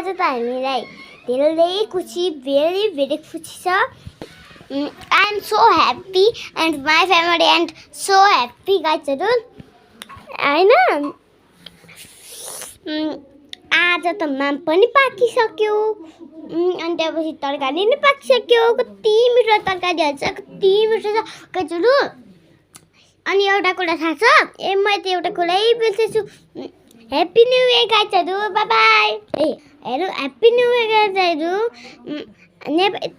आज त हामीलाई धेरै खुसी very खुसी छ I am so happy and my family and so happy गाइजहरु हैन आज त माम पनि पाकिसक्यो अनि त्यसपछि तरकारी नि पाकिसक्यो कति मिठो तरकारी हाल्छ कति मिठो छ गाइजहरु अनि एउटा कुरा थाहा छ म त एउटा कुरै बिर्सेछु ह्यापी न्यू इयर गाइजहरु बाइ बाइ ए हेरौ ह्यापी न्यू इयर गाइजहरु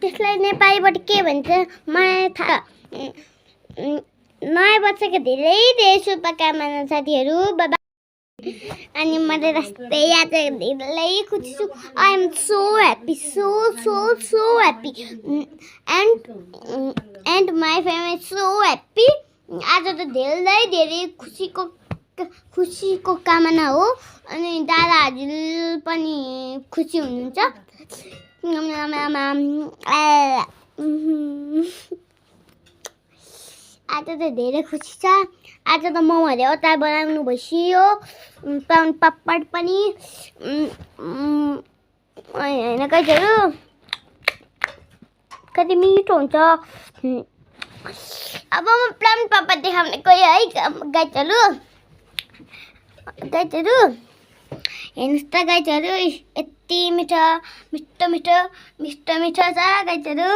त्यसलाई नेपालीबाट के भन्छ मलाई थाहा नयाँ वर्षको धेरै धेरै शुभकामना साथीहरु बाइ बाइ अनि मैले रस्तै आज धेरै खुसी छु I am so happy so happy and my family so happy आज त धेरै खुसीको कामना हो अनि दादा हजुर पनि खुसी हुनुहुन्छ आज त धेरै खुसी छ आज त मोमोले अचार बनाउनु भइसक्यो पाउन पापड पनि हैन गाइजहरु कति मिठो हुन्छ अब म प्लान पापड देखाउने गयो है गाइजहरु हेर्नुस् त गाइजहरु यति मिठो छ गाइजहरु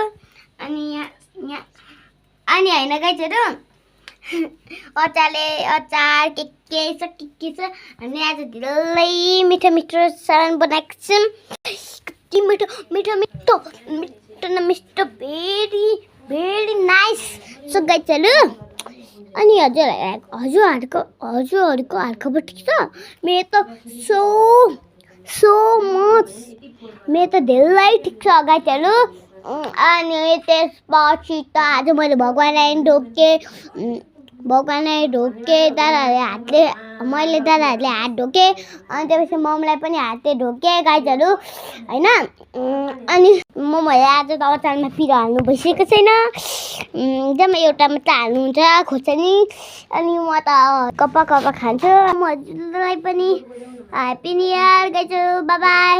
अनि यहाँ अनि हैन गाइजहरु अचार के छ अनि आज धेरै मिठो सामान बनाएको छौं कति मिठो भेरी नाइस सो गाइजहरु अनि हजुरहरुको हालखबर ठिक छ मेरो त सो मच मेरो त धेरै ठिक छ गाइजहरु अनि त्यसपछि त आज मैले भगवानलाई ढोके मैले दादाहरूले हात ढोके अनि त्यसपछि ममलाई पनि हातले ढोके गाइजहरु हैन अनि ममले आज त अचारमा पिरो हाल्नु भइसकेको छैन जम्मा एउटा मात्र हाल्नुहुन्छ खोर्सानी अनि म त कपा खान्छु म हजुरलाई पनि ह्यापी न्यू इयर गाइजहरु bye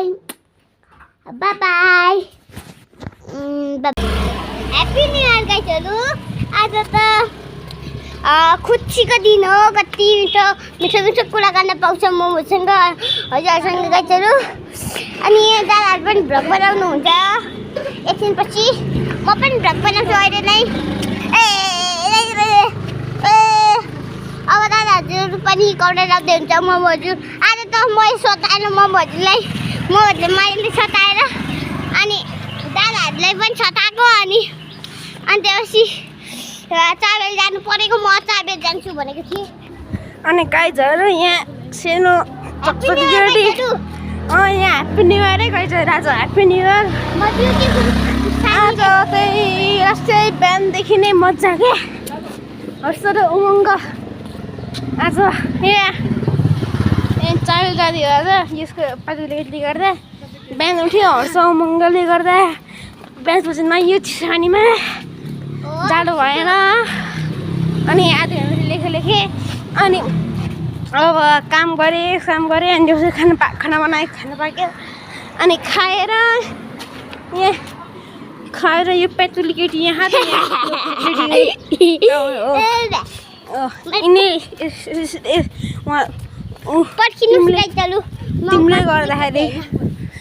bye happy new year गाइजहरु आज त खुसीको दिन हो कति मिठो कुरा गर्न पाउँछ मोमोसँग हजुरसँग गाइजहरु अनि दादाहरु पनि भ्लग बनाउनु हुन्छ एकछिनपछि म पनि भ्लग बनाउँछु अहिले नै अब दादाहरु पनि कौडा लाग्दै हुन्छ मोमो हजुर आज त म सताएर मोमो हजुरले मैले सताएर अनि दादाहरुलाई पनि सताएको अनि त्यसपछि चाबेल जानु परेको म चाबेल जान्छु भनेको थिएँ अनि गाइजहरु यहाँ सेनो चकचकी रेडी यहाँ ह्यापी न्यू इयर है गाइजहरु आज ह्यापी न्यू इयर आज चाहिँ यस्तै बिहानदेखि नै मजा के हर्ष र उमङ्ग आज यहाँ चाबेल जाँदियो आज यसको पाजुले गर्दा बिहान उठ्यो हर्ष उमङ्गले गर्दा बिहानपछि नयाँ चिसानीमा जाडो भएन अनि आधी घन्टा लेखेँ अनि अब काम गरेँ अनि त्यसपछि खाना बनाएँ खाना पाक्यो अनि खाएर यो पेट्रोल केटी यहाँ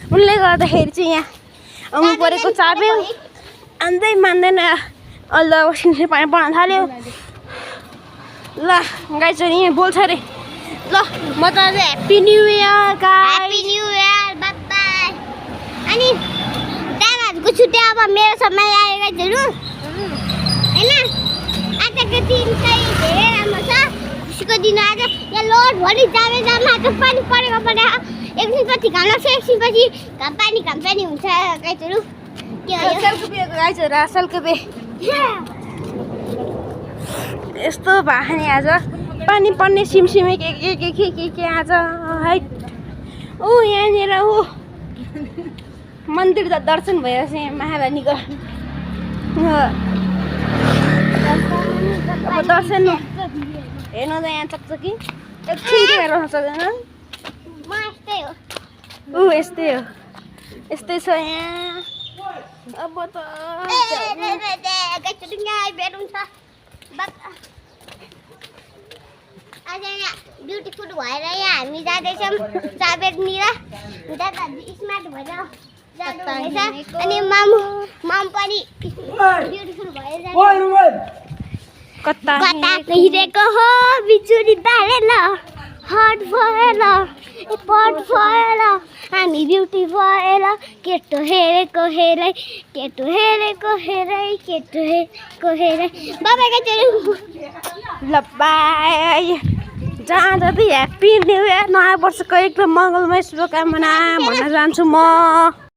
तिमीले गर्दाखेरि चाहिँ यहाँ आउनु परेको चाबेल अन्दै मान्दैन अल्ल वासिङ मेसिन पानी पर्न थाल्यो ल गाइजहरु यहाँ बोल्छ रे ल म त आज happy new year happy new year bye bye अनि दादाहरुको छुट्टी अब मेरो समय आयो गाइजहरु हैन आजको दिन चाहिँ धेरै राम्रो छ खुसीको दिन आज यहाँ लोड भरि जामे आज पानी परेको पनि एकछिनपछि घाम लाग्छ एकछिनपछि घाम पानी हुन्छ गाइजहरु के हो गाइजहरु असलको यस्तो भयो नि आज पानी पर्ने सिमसिमे के आज है यहाँनिर मन्दिर त दर्शन भइरहेछ यहाँ महारानीको अब दर्शन हेर्नु त यहाँ चकचकी एकछिन हेर्न सक्दैन म यस्तै हो यस्तै हो यस्तै छ यहाँ अब त आज यहाँ ब्युटिफुल भएर यहाँ हामी जाँदैछौँ चाबेरनिर स्मार्ट भएर जाँदैछ अनि मामु पनि ब्युटिफुल भएर कता कता हिँडेको हो बिजुली बालेर हट भएर पट भएर हामी ब्युटी भएर केटो हेरेको हेरै केटो हेरेको हेरै केटो हेरेको हेरै बाबाका चाहिँ ल बाई जहाँ जति ह्याप्पी न्यु इयर नयाँ वर्षको एकदम मङ्गलमय शुभकामना भन्न चाहन्छु म